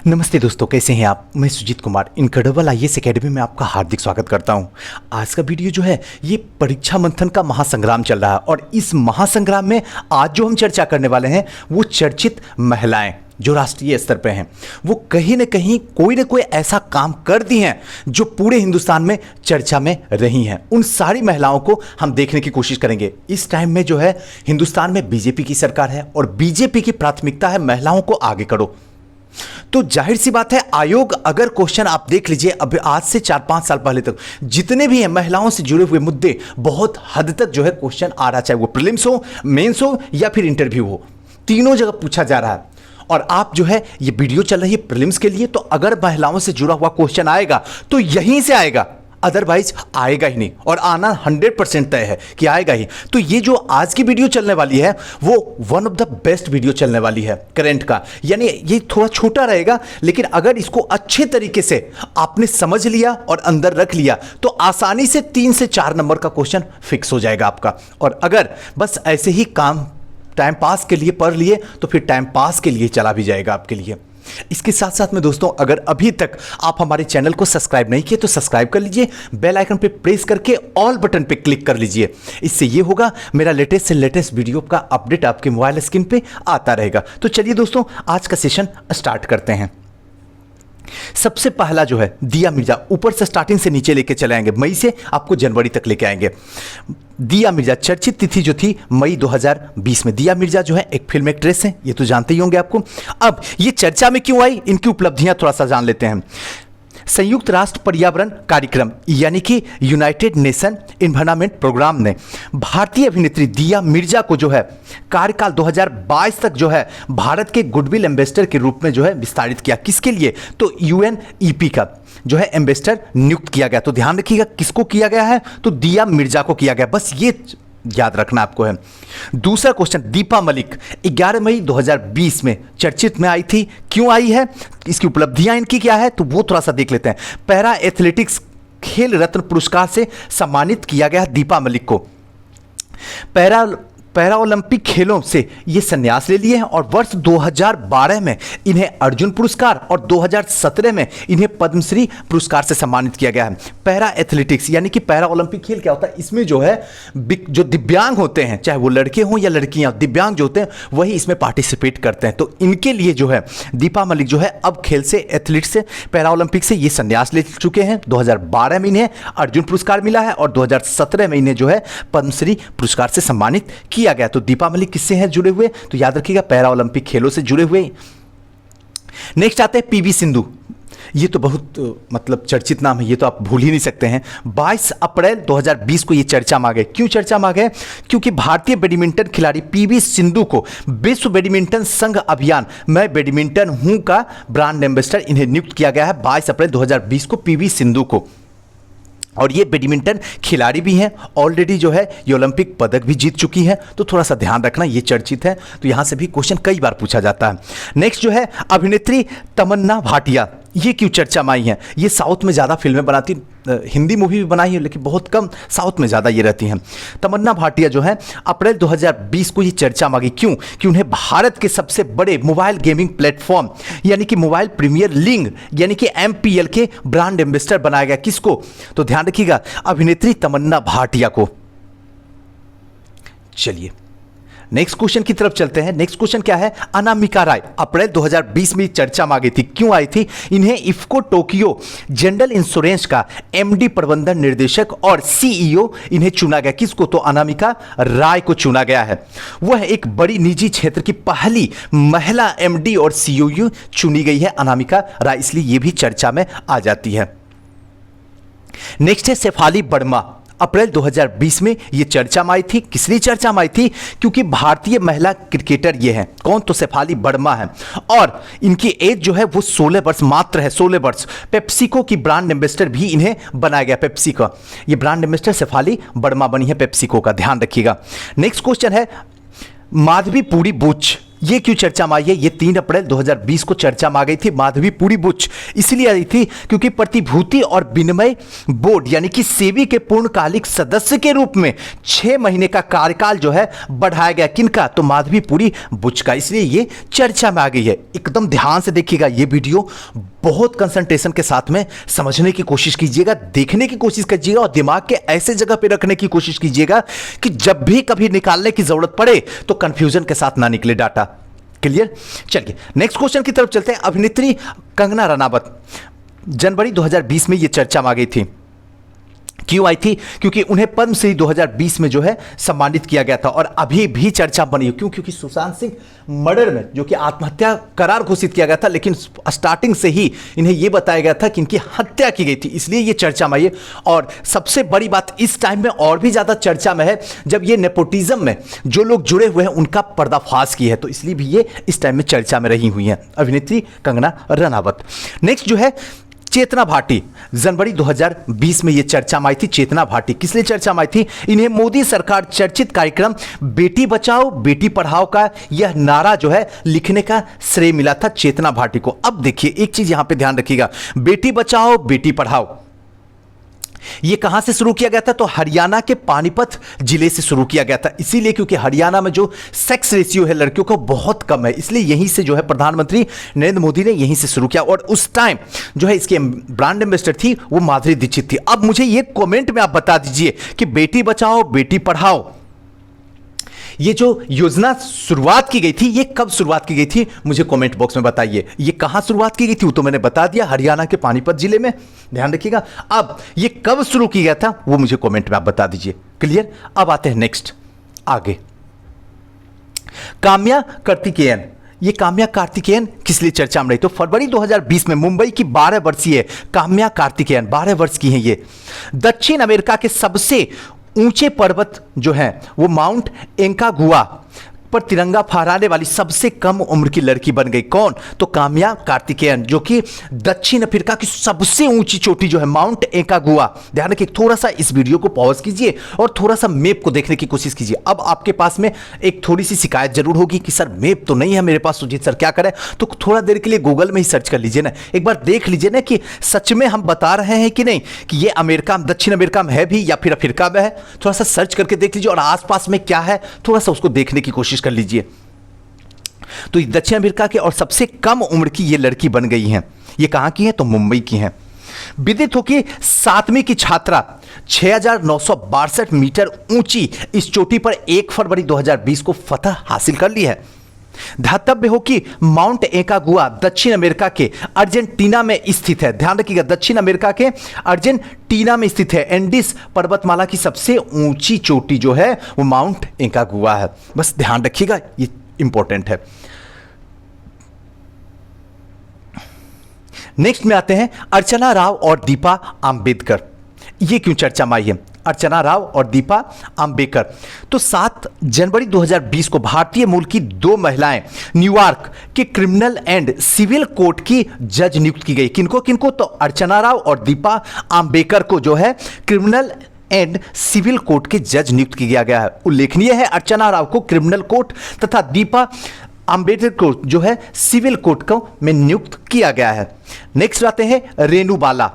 नमस्ते दोस्तों, कैसे हैं आप। मैं Sujeet Kumar incredible IAS academy में आपका हार्दिक स्वागत करता हूं। आज का वीडियो जो है ये परीक्षा मंथन का महासंग्राम चल रहा है और इस महासंग्राम में आज जो हम चर्चा करने वाले हैं वो चर्चित महिलाएं जो राष्ट्रीय स्तर पे हैं, वो कहीं ना कहीं कोई ना कोई ऐसा काम कर दी हैं जो पूरे हिंदुस्तान में चर्चा में रही हैं। उन सारी महिलाओं को हम देखने की कोशिश करेंगे। इस टाइम में जो है हिंदुस्तान में बीजेपी की सरकार है और बीजेपी की प्राथमिकता है महिलाओं को आगे करो। तो जाहिर सी बात है, आयोग अगर क्वेश्चन आप देख लीजिए, अब आज से 4-5 साल पहले तक जितने भी हैं महिलाओं से जुड़े हुए मुद्दे बहुत हद तक जो है क्वेश्चन आ रहा, चाहे वो प्रीलिम्स हो, मेंस हो या फिर इंटरव्यू हो, तीनों जगह पूछा जा रहा है। और आप जो है ये वीडियो चल रही है प्रीलिम्स के लिए, तो अगर महिलाओं से जुड़ा हुआ क्वेश्चन आएगा तो यहीं से आएगा, अदरवाइज आएगा ही नहीं। और आना 100% तय है कि आएगा ही। तो ये जो आज की वीडियो चलने वाली है वो one of the best video चलने वाली है करंट का। यानी ये थोड़ा छोटा रहेगा, लेकिन अगर इसको अच्छे तरीके से आपने समझ लिया और अंदर रख लिया तो आसानी से 3 से 4 नंबर का क्वेश्चन फिक्स हो जाएगा आपका। और अगर बस ऐसे ही काम टाइम पास के लिए पढ़ लिए तो फिर टाइम पास के लिए चला भी जाएगा आपके लिए। इसके साथ साथ में दोस्तों, अगर अभी तक आप हमारे चैनल को सब्सक्राइब नहीं किए तो सब्सक्राइब कर लीजिए, बेल आइकन पे प्रेस करके ऑल बटन पे क्लिक कर लीजिए। इससे ये होगा मेरा लेटेस्ट से लेटेस्ट वीडियो का अपडेट आपके मोबाइल स्क्रीन पे आता रहेगा। तो चलिए दोस्तों, आज का सेशन स्टार्ट करते हैं। सबसे पहला जो है दिया मिर्जा, ऊपर से स्टार्टिंग से नीचे लेके चले आएंगे, मई से आपको जनवरी तक लेके आएंगे। दिया मिर्जा चर्चित तिथि जो थी मई 2020 में। दिया मिर्जा जो है एक फिल्म एक्ट्रेस है, ये तो जानते ही होंगे आपको। अब ये चर्चा में क्यों आई, इनकी उपलब्धियां थोड़ा सा जान लेते हैं। संयुक्त राष्ट्र पर्यावरण कार्यक्रम यानी कि यूनाइटेड नेशन एनवायरनमेंट प्रोग्राम ने भारतीय अभिनेत्री दिया मिर्जा को जो है कार्यकाल 2022 तक जो है भारत के गुडविल एम्बेसडर के रूप में जो है विस्तारित किया। किसके लिए, तो यूएनईपी का जो है एम्बेसडर नियुक्त किया गया। तो ध्यान रखिएगा किसको किया गया है, तो दिया मिर्जा को किया गया, बस ये याद रखना आपको है। दूसरा क्वेश्चन, दीपा मलिक 11 मई 2020 में चर्चित में आई थी। क्यों आई है, इसकी उपलब्धियां इनकी क्या है, तो वो थोड़ा सा देख लेते हैं। पैरा एथलेटिक्स खेल रत्न पुरस्कार से सम्मानित किया गया दीपा मलिक को। पैरा ओलंपिक खेलों से ये संन्यास ले लिए हैं और वर्ष 2012 में इन्हें अर्जुन पुरस्कार और 2017 में इन्हें पद्मश्री पुरस्कार से सम्मानित किया गया है। पैरा एथलेटिक्स यानी कि पैरा ओलंपिक खेल क्या होता है, इसमें जो है जो दिव्यांग होते हैं, चाहे वो लड़के हों या लड़कियां, दिव्यांग जो होते हैं वही इसमें पार्टिसिपेट करते हैं। तो इनके लिए जो है दीपा मलिक जो है अब खेल से, एथलीट से, पैरा ओलंपिक से ये संन्यास ले चुके हैं। 2012 में इन्हें अर्जुन पुरस्कार मिला है और 2017 में इन्हें जो है पद्मश्री पुरस्कार से सम्मानित किया गया। तो दीपा मलिक किससे हैं जुड़े हुए, तो याद रखिएगा पैरा ओलंपिक खेलों से जुड़े हुए। नेक्स्ट आते हैं पीवी सिंधु। ये तो बहुत मतलब चर्चित नाम है, ये तो आप भूल ही नहीं सकते हैं। 22 अप्रैल 2020 को ये चर्चा में आ गए। क्यों चर्चा में आ गए, क्योंकि भारतीय बैडमिंटन खिलाड़ी पीवी सिंधु को विश्व बैडमिंटन संघ अभियान मैं बैडमिंटन हूं का ब्रांड एम्बेसडर इन्हें नियुक्त किया गया है 22 अप्रैल 2020 को पीवी सिंधु को। और ये बैडमिंटन खिलाड़ी भी हैं, ऑलरेडी जो है ये ओलंपिक पदक भी जीत चुकी हैं। तो थोड़ा सा ध्यान रखना, ये चर्चित है, तो यहाँ से भी क्वेश्चन कई बार पूछा जाता है। नेक्स्ट जो है अभिनेत्री तमन्ना भाटिया, ये क्यों चर्चा में आई हैं, ये साउथ में ज़्यादा फिल्में बनाती, हिंदी मूवी भी बनाई है लेकिन बहुत कम, साउथ में ज़्यादा ये रहती हैं। तमन्ना भाटिया जो है अप्रैल 2020 को ये चर्चा में आ गई। क्यों, कि उन्हें भारत के सबसे बड़े मोबाइल गेमिंग प्लेटफॉर्म यानी कि मोबाइल प्रीमियर लीग यानी कि एमपीएल के ब्रांड एम्बेसडर बनाया गया। किसको, तो ध्यान रखिएगा अभिनेत्री तमन्ना भाटिया को। चलिए नेक्स्ट क्वेश्चन की तरफ चलते हैं। नेक्स्ट क्वेश्चन क्या है, अनामिका राय अप्रैल 2020 में चर्चा में आ गई थी। क्यों आई थी, इन्हें इफ्को टोक्यो जनरल इंश्योरेंस का एमडी प्रबंधन निर्देशक और सीईओ इन्हें चुना गया। किसको, तो अनामिका राय को चुना गया है। वह एक बड़ी निजी क्षेत्र की पहली महिला एमडी और सीईओ चुनी गई है अनामिका राय, इसलिए यह भी चर्चा में आ जाती है। नेक्स्ट है शेफाली वर्मा, अप्रैल 2020 में ये चर्चा में आई थी। किस लिए चर्चा में आई थी, क्योंकि भारतीय महिला क्रिकेटर ये हैं। कौन, तो शेफाली वर्मा है और इनकी एज जो है वो 16 वर्ष मात्र है, 16 वर्ष। पेप्सिको की ब्रांड एम्बेसडर भी इन्हें बनाया गया, पेप्सिको ये ब्रांड एम्बेसडर शेफाली वर्मा बनी है पेप्सिको का, ध्यान रखिएगा। नेक्स्ट क्वेश्चन है माधवी पूरी बुच, ये क्यों चर्चा में आई है? ये 3 अप्रैल 2020 को चर्चा में आ गई थी। माधवी पूरी बुच इसलिए आई थी क्योंकि प्रतिभूति और विनिमय बोर्ड यानी कि सेबी के पूर्णकालिक सदस्य के रूप में 6 महीने का कार्यकाल जो है बढ़ाया गया। किनका? तो माधवी पूरी बुच का, इसलिए ये चर्चा में आ गई है। एकदम ध्यान से देखिएगा ये वीडियो, बहुत कंसंट्रेशन के साथ में समझने की कोशिश कीजिएगा, देखने की कोशिश कीजिएगा और दिमाग के ऐसे जगह पे रखने की कोशिश कीजिएगा कि जब भी कभी निकालने की जरूरत पड़े तो कंफ्यूजन के साथ ना निकले डाटा। क्लियर? चलिए नेक्स्ट क्वेश्चन की तरफ चलते हैं। अभिनेत्री कंगना रनावत जनवरी 2020 में ये चर्चा में आ गई थी। क्यों आई थी? क्योंकि उन्हें पद्मश्री 2020 में जो है सम्मानित किया गया था और अभी भी चर्चा बनी। क्यों? क्योंकि सुशांत सिंह मर्डर में जो कि आत्महत्या करार घोषित किया गया था, लेकिन स्टार्टिंग से ही इन्हें यह बताया गया था कि इनकी हत्या की गई थी, इसलिए ये चर्चा में आई। और सबसे बड़ी बात इस टाइम में और भी ज्यादा चर्चा में है जब ये नेपोटिज्म में जो लोग जुड़े हुए हैं उनका पर्दाफाश की है, तो इसलिए भी ये इस टाइम में चर्चा में रही हुई है अभिनेत्री कंगना रनावत। नेक्स्ट जो है चेतना भाटी, जनवरी 2020 में यह चर्चा में आई थी। चेतना भाटी किस लिए चर्चा में आई थी? इन्हें मोदी सरकार चर्चित कार्यक्रम बेटी बचाओ बेटी पढ़ाओ का यह नारा जो है लिखने का श्रेय मिला था चेतना भाटी को। अब देखिए एक चीज यहां पे ध्यान रखिएगा, बेटी बचाओ बेटी पढ़ाओ ये कहां से शुरू किया गया था? तो हरियाणा के पानीपत जिले से शुरू किया गया था। इसीलिए क्योंकि हरियाणा में जो सेक्स रेशियो है लड़कियों का बहुत कम है, इसलिए यहीं से जो है प्रधानमंत्री नरेंद्र मोदी ने यहीं से शुरू किया। और उस टाइम जो है इसके ब्रांड एम्बेसडर थी वो माधुरी दीक्षित थी। अब मुझे ये कमेंट में आप बता दीजिए कि बेटी बचाओ बेटी पढ़ाओ ये जो योजना शुरुआत की गई थी ये कब शुरुआत की गई थी? मुझे कमेंट बॉक्स में बताइए। ये कहां शुरुआत की गई थी? वो तो मैंने बता दिया, हरियाणा के पानीपत जिले में। ध्यान रखिएगा। अब ये कब शुरू किया गया था वो मुझे कमेंट में आप बता दीजिए। क्लियर? अब आते हैं नेक्स्ट आगे। काम्या कार्तिकेयन, ये काम्या कार्तिकेयन किस लिए चर्चा में रही? तो फरवरी 2020 में मुंबई की 12 वर्षीय काम्या कार्तिकेयन, 12 वर्ष की हैं ये, दक्षिण अमेरिका के सबसे ऊंचे पर्वत जो है वो माउंट एंकागुआ पर तिरंगा फहराने वाली सबसे कम उम्र की लड़की बन गई। कौन? तो काम्या कार्तिकेयन, जो कि दक्षिण अफ्रीका की सबसे ऊंची चोटी जो है माउंट एंकागुआ। ध्यान रखिए, थोड़ा सा इस वीडियो को पॉज कीजिए और थोड़ा सा मैप को देखने की कोशिश कीजिए। अब आपके पास में एक थोड़ी सी शिकायत जरूर होगी कि सर मैप तो नहीं है मेरे पास, सुजीत सर क्या करें? तो थोड़ा देर के लिए गूगल में ही सर्च कर लीजिए ना, एक बार देख लीजिए ना कि सच में हम बता रहे हैं कि नहीं, कि ये अमेरिका दक्षिण अमेरिका में है भी या फिर अफ्रीका में है। थोड़ा सा सर्च करके देख लीजिए और आसपास में क्या है थोड़ा सा उसको देखने की कोशिश कर लीजिए। तो दक्षिण अमेरिका के और सबसे कम उम्र की ये लड़की बन गई हैं। ये कहां की है? तो मुंबई की हैं। विदित हो कि 7वीं की छात्रा 6,962 मीटर ऊंची इस चोटी पर 1 फरवरी 2020 को फतह हासिल कर ली है। ध्यातव्य हो कि माउंट एकागुआ दक्षिण अमेरिका के अर्जेंटीना में स्थित है। ध्यान रखिएगा, दक्षिण अमेरिका के अर्जेंटीना में स्थित है। एंडीज पर्वतमाला की सबसे ऊंची चोटी जो है वो माउंट एकागुआ है। बस ध्यान रखिएगा, ये इंपॉर्टेंट है। नेक्स्ट में आते हैं अर्चना राव और दीपा आम्बेडकर। ये क्यों चर्चा में आई है? अर्चना राव और दीपा आम्बेडकर, तो 7 जनवरी 2020 को भारतीय मूल की 2 महिलाएं न्यूयॉर्क के क्रिमिनल एंड सिविल कोर्ट की जज नियुक्त की गई। किनको किनको? तो अर्चना राव और दीपा आम्बेडकर को जो है क्रिमिनल एंड सिविल कोर्ट के जज नियुक्त किया गया है। उल्लेखनीय है अर्चना राव को क्रिमिनल कोर्ट तथा दीपा आम्बेडकर को जो है सिविल कोर्ट को में नियुक्त किया गया है। नेक्स्ट आते हैं रेणुबाला।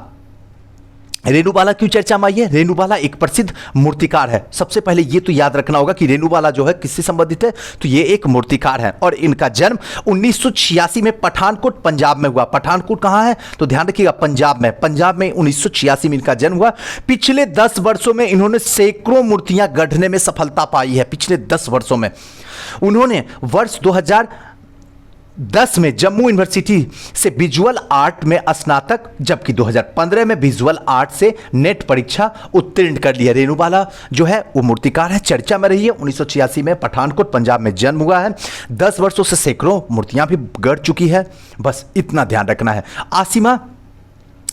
रेणुबाला क्यों चर्चा में आई है? रेणुबाला एक प्रसिद्ध मूर्तिकार है। सबसे पहले ये तो याद रखना होगा कि रेणुबाला जो है किससे संबंधित है? तो ये एक मूर्तिकार है और इनका जन्म 1986 में पठानकोट पंजाब में हुआ। पठानकोट कहां है? तो ध्यान रखिएगा, पंजाब में। पंजाब में 1986 में इनका जन्म हुआ। पिछले 10 वर्षों में इन्होंने सैकड़ों मूर्तियां गढ़ने में सफलता पाई है। पिछले 10 वर्षों में उन्होंने वर्ष 2010 में जम्मू यूनिवर्सिटी से विजुअल आर्ट में स्नातक, जबकि 2015 में विजुअल आर्ट से नेट परीक्षा उत्तीर्ण कर लिया। रेणुबाला जो है वो मूर्तिकार है, चर्चा में रही है। 1986 में पठानकोट पंजाब में जन्म हुआ है। 10 वर्षों से सैकड़ों मूर्तियां भी गढ़ चुकी है। बस इतना ध्यान रखना है। आसिमा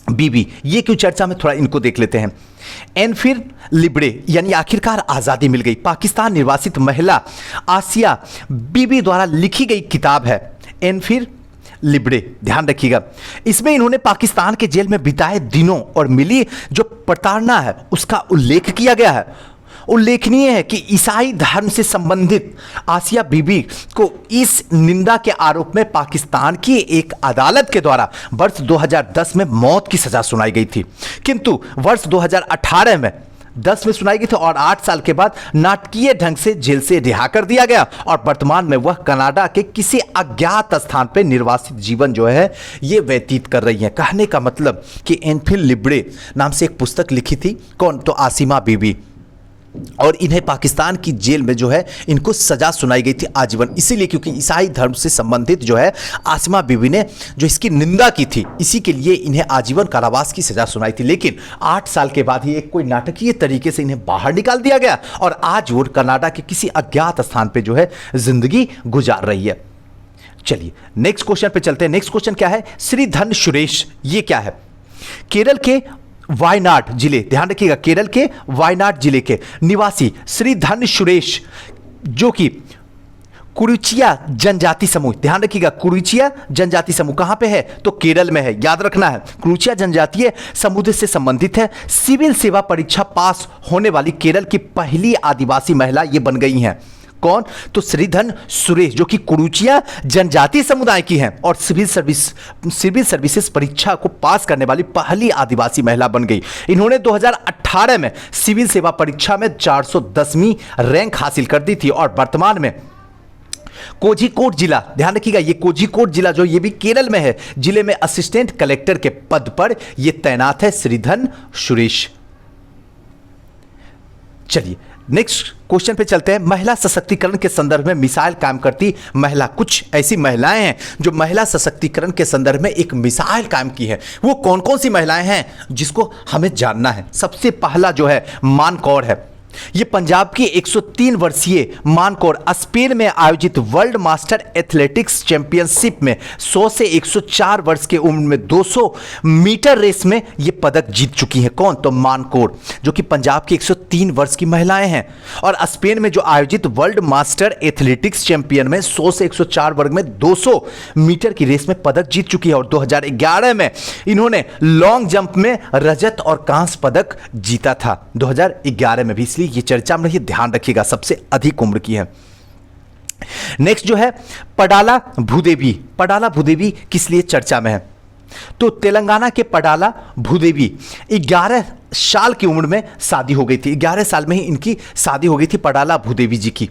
बीबी, ये क्यों चर्चा में? थोड़ा इनको देख लेते हैं। एनफिर लिबड़े, यानी आखिरकार आजादी मिल गई। पाकिस्तान निर्वासित महिला आसिया बीबी द्वारा लिखी गई किताब है एनफिर लिबड़े। ध्यान रखिएगा, इसमें इन्होंने पाकिस्तान के जेल में बिताए दिनों और मिली जो प्रताड़ना है उसका उल्लेख किया गया है। उल्लेखनीय है कि ईसाई धर्म से संबंधित आसिया बीबी को इस निंदा के आरोप में पाकिस्तान की एक अदालत के द्वारा वर्ष 2010 में मौत की सजा सुनाई गई थी, किंतु वर्ष 2018 में 10 में सुनाई गई थी और 8 साल के बाद नाटकीय ढंग से जेल से रिहा कर दिया गया और वर्तमान में वह कनाडा के किसी अज्ञात स्थान पर निर्वासित जीवन जो है ये व्यतीत कर रही है। कहने का मतलब कि एनफिल लिबड़े नाम से एक पुस्तक लिखी थी, कौन, तो आसिमा बीबी, और इन्हें पाकिस्तान की जेल में जो है इनको सजा सुनाई गई थी आजीवन, इसीलिए क्योंकि ईसाई धर्म से संबंधित जो है आसिमा बीबी ने जो इसकी निंदा की थी, इसी के लिए इन्हें आजीवन कारावास की सजा सुनाई थी। लेकिन 8 साल के बाद ही एक कोई नाटकीय तरीके से इन्हें बाहर निकाल दिया गया और आज वो कनाडा के किसी अज्ञात स्थान पर जो है जिंदगी गुजार रही है। चलिए नेक्स्ट क्वेश्चन पे चलते हैं। नेक्स्ट क्वेश्चन क्या है? श्रीधन सुरेश, ये क्या है? केरल के वायनाड जिले, ध्यान रखिएगा, केरल के वायनाड जिले के निवासी श्रीधन सुरेश जो कि कुरुचिया जनजाति समूह, ध्यान रखिएगा, कुरुचिया जनजाति समूह कहां पे है? तो केरल में है, याद रखना है। कुरुचिया जनजातीय समूह से संबंधित है। सिविल सेवा परीक्षा पास होने वाली केरल की पहली आदिवासी महिला ये बन गई हैं। कौन? तो श्रीधन सुरेश जो कि कुरुचिया जनजाति समुदाय की हैं और सिविल सर्विसेज परीक्षा को पास करने वाली पहली आदिवासी महिला बन गई। इन्होंने 2018 में सिविल सेवा परीक्षा में 410वीं रैंक हासिल कर दी थी और वर्तमान में कोझिकोड जिला, ध्यान रखिएगा, ये कोझिकोड जिला जो ये भी केरल में है, जिले में असिस्टेंट कलेक्टर के पद पर ये तैनात है श्रीधन सुरेश। चलिए नेक्स्ट क्वेश्चन पे चलते हैं। महिला सशक्तिकरण के संदर्भ में मिसाइल कायम करती महिला, कुछ ऐसी महिलाएं हैं जो महिला सशक्तिकरण के संदर्भ में एक मिसाइल कायम की है। वो कौन कौन सी महिलाएं हैं जिसको हमें जानना है? सबसे पहला जो है मान कौर है। ये पंजाब की 103 वर्षीय मान कौर स्पेन में आयोजित वर्ल्ड मास्टर एथलेटिक्स चैंपियनशिप में 100 से 104 वर्ष के उम्र में 200 मीटर रेस में ये पदक जीत चुकी हैं। कौन? तो मान कौर जो कि पंजाब की 103 वर्ष की महिलाएं हैं और स्पेन में जो आयोजित वर्ल्ड मास्टर एथलेटिक्स चैंपियन में 100 से 104 वर्ग में 200 मीटर की रेस में पदक जीत चुकी है और 2011 में इन्होंने लॉन्ग जंप में रजत और कांस्य पदक जीता था 2011 में भी, इसलिए ये चर्चा में रही, ध्यान रखिएगा, सबसे अधिक उम्र की है। नेक्स्ट जो है पडाला भूदेवी। पडाला भूदेवी किस लिए चर्चा में है? तो तेलंगाना के पडाला भूदेवी 11 साल की उम्र में शादी हो गई थी। 11 साल में ही इनकी शादी हो गई थी पडाला भूदेवी जी की।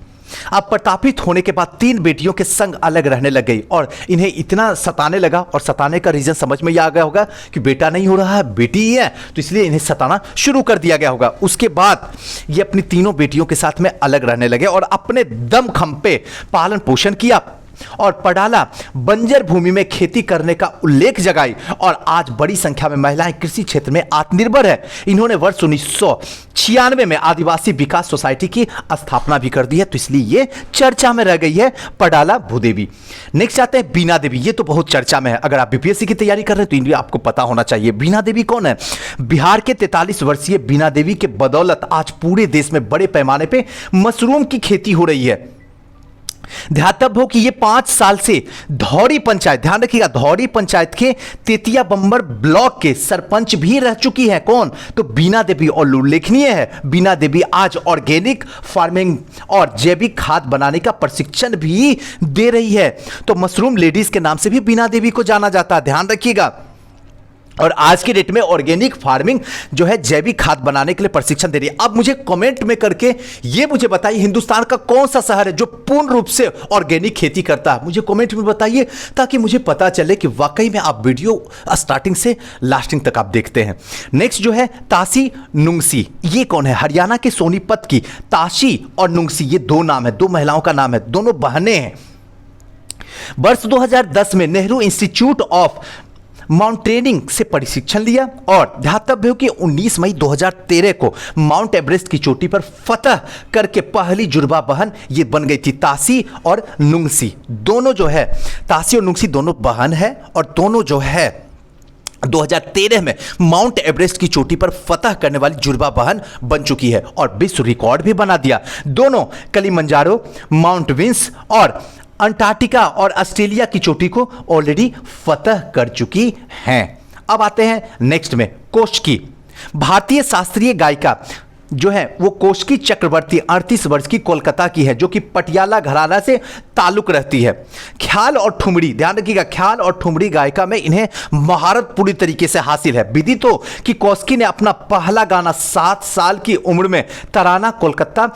अब प्रतापित होने के बाद 3 बेटियों के संग अलग रहने लग गई और इन्हें इतना सताने लगा, और सताने का रीजन समझ में आ गया होगा कि बेटा नहीं हो रहा है, बेटी ही है, तो इसलिए इन्हें सताना शुरू कर दिया गया होगा। उसके बाद ये अपनी तीनों बेटियों के साथ में अलग रहने लगे और अपने दमखम पे पालन पोषण किया और पडाला बंजर भूमि में खेती करने का उल्लेख जगाई और आज बड़ी संख्या में महिलाएं कृषि क्षेत्र में आत्मनिर्भर है। इन्होंने वर्ष 1996 में आदिवासी विकास सोसाइटी की स्थापना भी कर दी है, तो इसलिए ये चर्चा में रह गई है पडाला भूदेवी। नेक्स्ट आते हैं बीना देवी। ये तो बहुत चर्चा में है, अगर आप बीपीएससी की तैयारी कर रहे हैं तो इनकी आपको पता होना चाहिए। बीना देवी कौन है? बिहार के 43 वर्षीय बीना देवी के बदौलत आज पूरे देश में बड़े पैमाने पर मशरूम की खेती हो रही है। ध्यातव्य हो कि ये 5 साल से धौरी पंचायत, ध्यान रखिएगा, धौरी पंचायत के तेतिया बंबर ब्लॉक के सरपंच भी रह चुकी है। कौन? तो बीना देवी। और उल्लेखनीय है बीना देवी आज ऑर्गेनिक फार्मिंग और जैविक खाद बनाने का प्रशिक्षण भी दे रही है। तो मशरूम लेडीज के नाम से भी बीना देवी को जाना जाता है, ध्यान रखिएगा। और आज की डेट में ऑर्गेनिक फार्मिंग जो है जैविक खाद बनाने के लिए प्रशिक्षण दे रही है। अब मुझे कमेंट में करके ये मुझे बताइए हिंदुस्तान का कौन सा शहर है जो पूर्ण रूप से ऑर्गेनिक खेती करता है? मुझे कमेंट में बताइए ताकि मुझे पता चले कि वाकई में आप वीडियो स्टार्टिंग से लास्टिंग तक आप देखते हैं। नेक्स्ट जो है ताशी नुंगसी। ये कौन है? हरियाणा के सोनीपत की ताशी और नुंगसी, ये 2 नाम है, 2 महिलाओं का नाम है, दोनों बहनें हैं। वर्ष 2010 में नेहरू इंस्टीट्यूट ऑफ माउंटेनिंग से प्रशिक्षण लिया और ध्यातव्य हो कि 19 मई 2013 को माउंट एवरेस्ट की चोटी पर फतह करके पहली जुड़वा बहन ये बन गई थी, ताशी और नुंगसी। दोनों जो है ताशी और नुंगसी दोनों बहन है और दोनों जो है 2013 में माउंट एवरेस्ट की चोटी पर फतह करने वाली जुड़वा बहन बन चुकी है और विश्व रिकॉर्ड भी बना दिया। दोनों किलिमंजारो, माउंट विंस और अंटार्कटिका और ऑस्ट्रेलिया की चोटी को ऑलरेडी फतह कर चुकी हैं। अब आते हैं नेक्स्ट में कोश की। भारतीय शास्त्रीय गायिका जो है वो कोष्की चक्रवर्ती 38 वर्ष की कोलकाता की है, जो कि पटियाला घराना से ताल्लुक रहती है। ख्याल और ठुमरी, ध्यान रखिएगा, ख्याल और ठुमरी गायिका में इन्हें महारत पूरी तरीके से हासिल है। विदित हो कि कोष्की ने अपना पहला गाना 7 साल की उम्र में तराना कोलकाता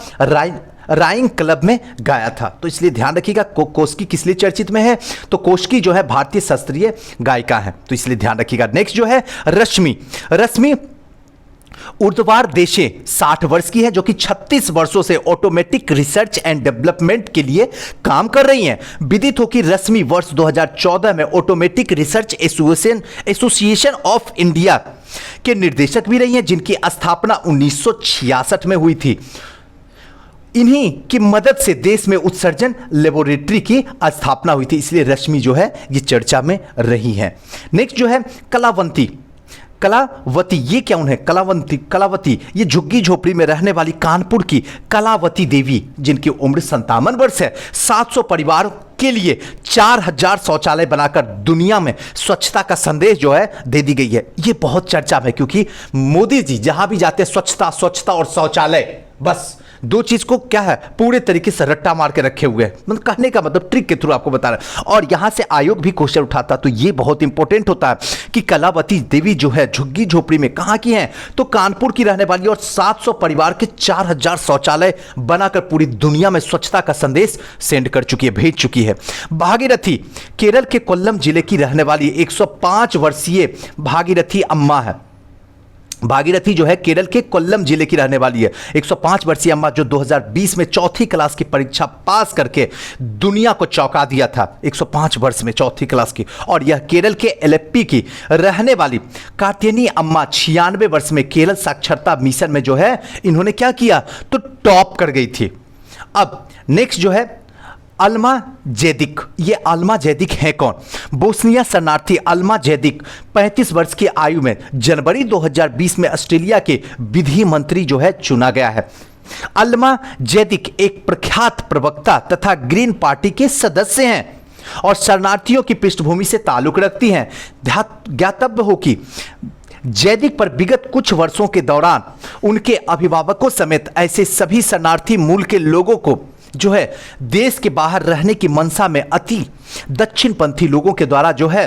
राइंग क्लब में गाया था। तो इसलिए ध्यान रखिएगा कोष्की किस लिए चर्चित में है, तो कोष्की जो है भारतीय शास्त्रीय गायिका है, तो इसलिए ध्यान रखिएगा। नेक्स्ट जो है रश्मि उर्ध्वार देशे 60 वर्ष की है, जो कि 36 वर्षों से ऑटोमेटिक रिसर्च एंड डेवलपमेंट के लिए काम कर रही हैं। विदित हो कि रश्मि वर्ष 2014 में automatic research association of India के निर्देशक भी रही हैं, जिनकी स्थापना 1966 में हुई थी। इन्हीं की मदद से देश में उत्सर्जन लेबोरेटरी की स्थापना हुई थी, इसलिए रश्मि जो है ये चर्चा में रही है। नेक्स्ट जो है कलावती, ये क्या है? कलावती ये झुग्गी झोपड़ी में रहने वाली कानपुर की कलावती देवी, जिनकी उम्र 57 वर्ष है। 700 परिवार के लिए 4000 शौचालय बनाकर दुनिया में स्वच्छता का संदेश जो है दे दी गई है। ये बहुत चर्चा में, क्योंकि मोदी जी जहां भी जाते हैं स्वच्छता और शौचालय, बस दो चीज को क्या है पूरे तरीके से रट्टा मार के रखे हुए हैं। मतलब कहने का मतलब ट्रिक के थ्रू आपको बता रहा है, और यहां से आयोग भी क्वेश्चन उठाता, तो ये बहुत इंपॉर्टेंट होता है कि कलावती देवी जो है झुग्गी झोपड़ी में कहां की हैं, तो कानपुर की रहने वाली, और 700 परिवार के 4000 शौचालय बनाकर पूरी दुनिया में स्वच्छता का संदेश सेंड कर चुकी है, भेज चुकी है। भागीरथी केरल के कोल्लम जिले की रहने वाली 105 वर्षीय भागीरथी अम्मा है। भागीरथी जो है केरल के कोल्लम जिले की रहने वाली है, 105 वर्षीय अम्मा, जो 2020 में 4th क्लास की परीक्षा पास करके दुनिया को चौंका दिया था। 105 वर्ष में 4th क्लास की। और यह केरल के एलेप्पी की रहने वाली कात्यायनी अम्मा 96 वर्ष में केरल साक्षरता मिशन में जो है इन्होंने क्या किया, तो टॉप कर गई थी। अब नेक्स्ट जो है अल्मा जेदिक, ये अल्मा जेदिक है कौन? बोस्निया शरणार्थी अल्मा जेदिक 35 वर्ष की आयु में जनवरी 2020 में ऑस्ट्रेलिया के विधि मंत्री जो है चुना गया है। अल्मा जेदिक एक प्रख्यात प्रवक्ता तथा ग्रीन पार्टी के सदस्य हैं और शरणार्थियों की पृष्ठभूमि से ताल्लुक रखती हैं। ज्ञातव्य हो कि जैदिक पर विगत कुछ वर्षों के दौरान उनके अभिभावकों समेत ऐसे सभी शरणार्थी मूल के लोगों को जो है देश के बाहर रहने की मंशा में अति दक्षिणपंथी लोगों के द्वारा जो है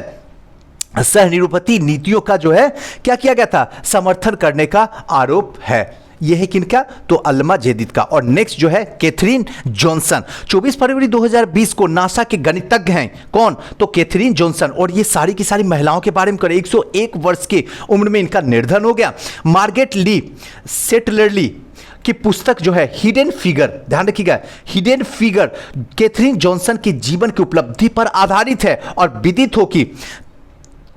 सहनिरुपति नीतियों का जो है क्या किया गया था, समर्थन करने का आरोप है। यह है किनका, तो अल्मा जेदिद का। और नेक्स्ट जो है कैथरीन जॉनसन, 24 फरवरी 2020 को नासा के गणितज्ञ हैं कौन, तो कैथरीन जॉनसन। और ये सारी की सारी महिलाओं के बारे में करें, 101 वर्ष की उम्र में इनका निर्धन हो गया। मार्गरेट ली सेटलरली की पुस्तक जो है हिडन फिगर, ध्यान रखिएगा हिडन फिगर कैथरीन जॉनसन की जीवन की उपलब्धि पर आधारित है। और विदित हो कि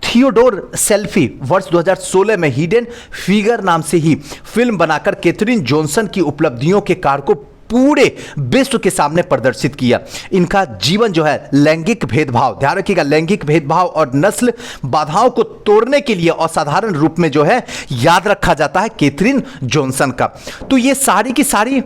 थियोडोर सेल्फी वर्ष 2016 में हिडन फिगर नाम से ही फिल्म बनाकर कैथरीन जॉनसन की उपलब्धियों के कार्य को पूरे विश्व के सामने प्रदर्शित किया। इनका जीवन जो है लैंगिक भेदभाव, ध्यान रखिएगा लैंगिक भेदभाव और नस्ल बाधाओं को तोड़ने के लिए असाधारण रूप में जो है याद रखा जाता है कैथरीन जॉनसन का। तो ये सारी की सारी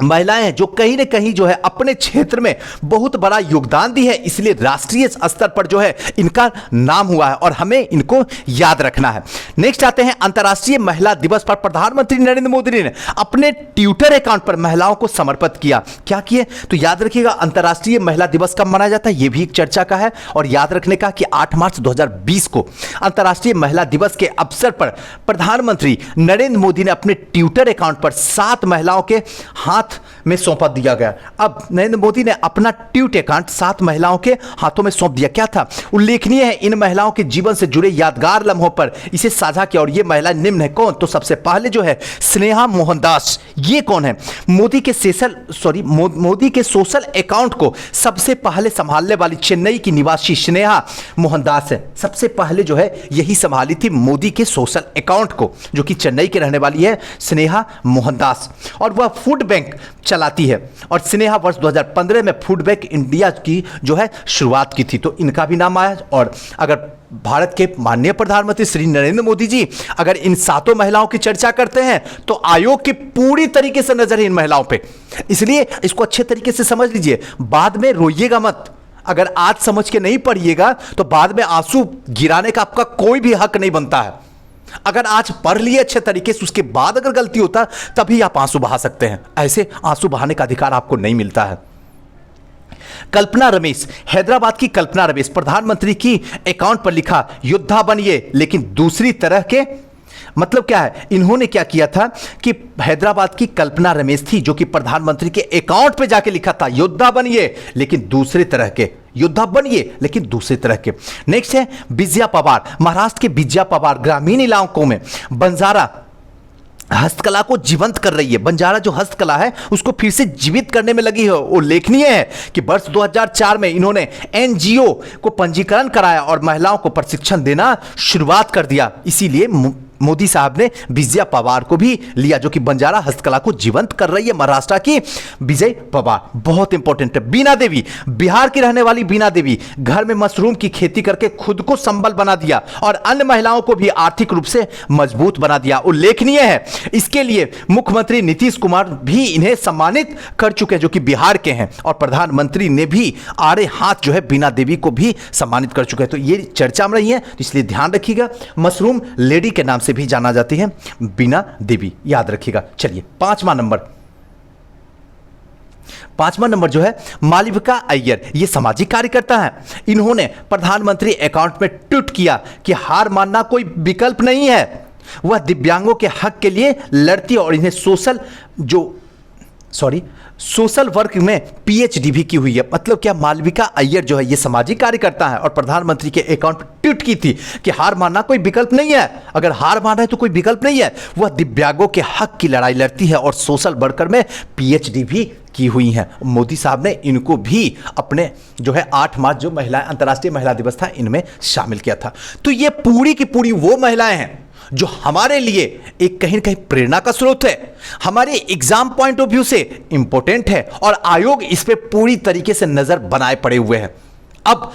महिलाएं हैं जो कहीं न कहीं जो है अपने क्षेत्र में बहुत बड़ा योगदान दी है, इसलिए राष्ट्रीय स्तर पर जो है इनका नाम हुआ है और हमें इनको याद रखना है। नेक्स्ट आते हैं अंतर्राष्ट्रीय महिला दिवस पर प्रधानमंत्री नरेंद्र मोदी ने अपने ट्विटर अकाउंट पर महिलाओं को समर्पित किया। क्या किए, तो याद रखिएगा अंतर्राष्ट्रीय महिला दिवस कब मनाया जाता है, यह भी एक चर्चा का है। और याद रखने का कि 8 मार्च 2020 को अंतर्राष्ट्रीय महिला दिवस के अवसर पर प्रधानमंत्री नरेंद्र मोदी ने अपने ट्विटर अकाउंट पर 7 महिलाओं के हाथ में सौंपा दिया गया। अब नरेंद्र मोदी ने अपना ट्वीट अकाउंट 7 महिलाओं के हाथों में सौंप दिया। क्या था, उल्लेखनीय है इन महिलाओं के जीवन से जुड़े यादगार लम्हों पर इसे साझा किया। और ये महिला निम्न है कौन, तो सबसे पहले जो है स्नेहा मोहनदास। ये कौन है, मोदी के सोशल अकाउंट को सबसे पहले संभालने वाली चेन्नई की निवासी स्नेहा मोहनदास है। सबसे पहले जो है यही संभाली थी मोदी के सोशल अकाउंट को, जो कि चेन्नई की रहने वाली है स्नेहा मोहनदास। और वह फूड बैंक चलाती है। और स्नेहा वर्ष 2015 में फूड बैंक इंडिया की जो है शुरुआत की थी, तो इनका भी नाम आया। और अगर भारत के माननीय प्रधानमंत्री श्री नरेंद्र मोदी जी अगर इन 7 महिलाओं की चर्चा करते हैं तो आयोग की पूरी तरीके से नजर है इन महिलाओं पे, इसलिए इसको अच्छे तरीके से समझ लीजिए, बाद में रोइएगा मत। अगर आज समझ के नहीं पढ़िएगा तो बाद में आंसू गिराने का आपका कोई भी हक नहीं बनता है। अगर आज पढ़ लिए अच्छे तरीके से, उसके बाद अगर गलती होता तभी आप आंसू बहा सकते हैं, ऐसे आंसू बहाने का अधिकार आपको नहीं मिलता है। कल्पना रमेश, हैदराबाद की कल्पना रमेश, प्रधानमंत्री की अकाउंट पर लिखा योद्धा बनिए, लेकिन दूसरी तरह के, मतलब क्या है, इन्होंने क्या किया था कि हैदराबाद की कल्पना रमेश थी जो कि प्रधानमंत्री के अकाउंट पे जाके लिखा था योद्धा बनिए लेकिन दूसरे तरह के, योद्धा बनिए लेकिन दूसरे तरह के। नेक्स्ट है विजया पवार, महाराष्ट्र के विजया पवार ग्रामीण इलाकों में बंजारा हस्तकला को जीवंत कर रही है। बंजारा जो हस्तकला है उसको फिर से जीवित करने में लगी है। उल्लेखनीय है कि वर्ष 2004 में इन्होंने एनजीओ को पंजीकरण कराया और महिलाओं को प्रशिक्षण देना शुरुआत कर दिया। इसीलिए मोदी साहब ने विजया पवार को भी लिया जो कि बंजारा हस्तकला को जीवंत कर रही है। महाराष्ट्र की विजय पवार बहुत इंपॉर्टेंट है। बीना देवी, बिहार की रहने वाली बीना देवी घर में मशरूम की खेती करके खुद को संबल बना दिया और अन्य महिलाओं को भी आर्थिक रूप से मजबूत बना दिया। उल्लेखनीय है इसके लिए मुख्यमंत्री नीतीश कुमार भी इन्हें सम्मानित कर चुके हैं जो कि बिहार के हैं, और प्रधानमंत्री ने भी आड़े हाथ जो है बीना देवी को भी सम्मानित कर चुके हैं। तो ये चर्चा में रही है, इसलिए ध्यान रखिएगा। मशरूम लेडी के नाम से भी जाना जाती है बीना देवी, याद रखिएगा। चलिए पांचवा नंबर जो है मालविका अय्यर, ये सामाजिक कार्यकर्ता हैं। इन्होंने प्रधानमंत्री अकाउंट में ट्वीट किया कि हार मानना कोई विकल्प नहीं है, वह दिव्यांगों के हक के लिए लड़ती है और इन्हें सोशल वर्क में पीएचडी भी की हुई है। मतलब क्या, मालविका अय्यर जो है ये सामाजिक कार्यकर्ता है और प्रधानमंत्री के अकाउंट पर ट्वीट की थी कि हार मानना कोई विकल्प नहीं है, अगर हार माना है तो कोई विकल्प नहीं है। वह दिव्यांगों के हक की लड़ाई लड़ती है और सोशल वर्कर में पीएचडी भी की हुई हैं। मोदी साहब ने इनको भी अपने जो है 8 मार्च जो अंतर्राष्ट्रीय महिला दिवस था इनमें शामिल किया था। तो ये पूरी की पूरी वो महिलाएं हैं जो हमारे लिए एक कहीं न कहीं प्रेरणा का स्रोत है, हमारे एग्जाम पॉइंट ऑफ व्यू से इंपॉर्टेंट है और आयोग इस पे पूरी तरीके से नजर बनाए पड़े हुए हैं। अब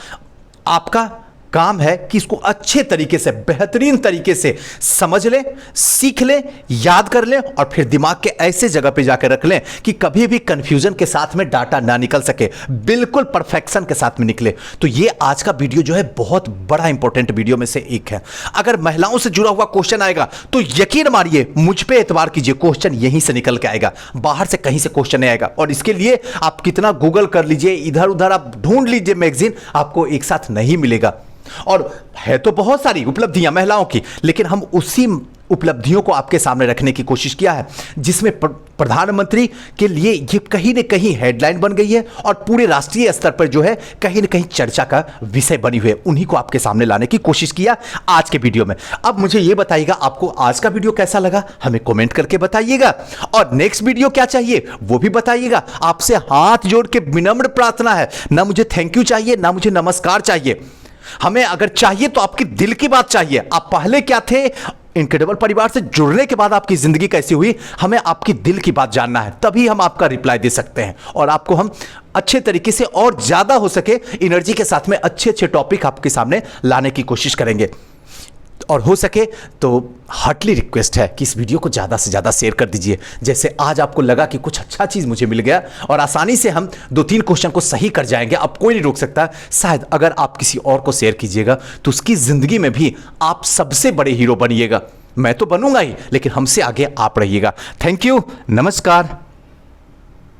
आपका काम है कि इसको अच्छे तरीके से, बेहतरीन तरीके से समझ लें, सीख लें, याद कर लें और फिर दिमाग के ऐसे जगह पे जाकर रख लें कि कभी भी कंफ्यूजन के साथ में डाटा ना निकल सके, बिल्कुल परफेक्शन के साथ में निकले। तो ये आज का वीडियो जो है बहुत बड़ा इंपॉर्टेंट वीडियो में से एक है। अगर महिलाओं से जुड़ा हुआ क्वेश्चन आएगा तो यकीन मानिए, मुझ पे एतबार कीजिए, क्वेश्चन यहीं से निकल के आएगा, बाहर से कहीं से क्वेश्चन नहीं आएगा। और इसके लिए आप कितना गूगल कर लीजिए, इधर उधर आप ढूंढ लीजिए मैगजीन, आपको एक साथ नहीं मिलेगा। और है तो बहुत सारी उपलब्धियां महिलाओं की, लेकिन हम उसी उपलब्धियों को आपके सामने रखने की कोशिश किया है जिसमें प्रधानमंत्री के लिए ये कहीं न कहीं हेडलाइन बन गई है और पूरे राष्ट्रीय स्तर पर जो है कहीं न कहीं चर्चा का विषय बनी हुई है। उन्हीं को आपके सामने लाने की कोशिश किया आज के वीडियो में। अब मुझे ये बताइएगा आपको आज का वीडियो कैसा लगा, हमें कमेंट करके बताइएगा, और नेक्स्ट वीडियो क्या चाहिए वो भी बताइएगा। आपसे हाथ जोड़ के विनम्र प्रार्थना है, ना मुझे थैंक यू चाहिए, ना मुझे नमस्कार चाहिए। हमें अगर चाहिए तो आपकी दिल की बात चाहिए। आप पहले क्या थे, इनक्रेडिबल परिवार से जुड़ने के बाद आपकी जिंदगी कैसी हुई, हमें आपकी दिल की बात जानना है, तभी हम आपका रिप्लाई दे सकते हैं और आपको हम अच्छे तरीके से और ज्यादा हो सके एनर्जी के साथ में अच्छे अच्छे टॉपिक आपके सामने लाने की कोशिश करेंगे। और हो सके तो हार्टली रिक्वेस्ट है कि इस वीडियो को ज़्यादा से ज़्यादा शेयर कर दीजिए। जैसे आज आपको लगा कि कुछ अच्छा चीज़ मुझे मिल गया और आसानी से हम 2-3 क्वेश्चन को सही कर जाएंगे, अब कोई नहीं रोक सकता। शायद अगर आप किसी और को शेयर कीजिएगा तो उसकी ज़िंदगी में भी आप सबसे बड़े हीरो बनिएगा। मैं तो बनूंगा ही, लेकिन हमसे आगे आप रहिएगा। थैंक यू, नमस्कार।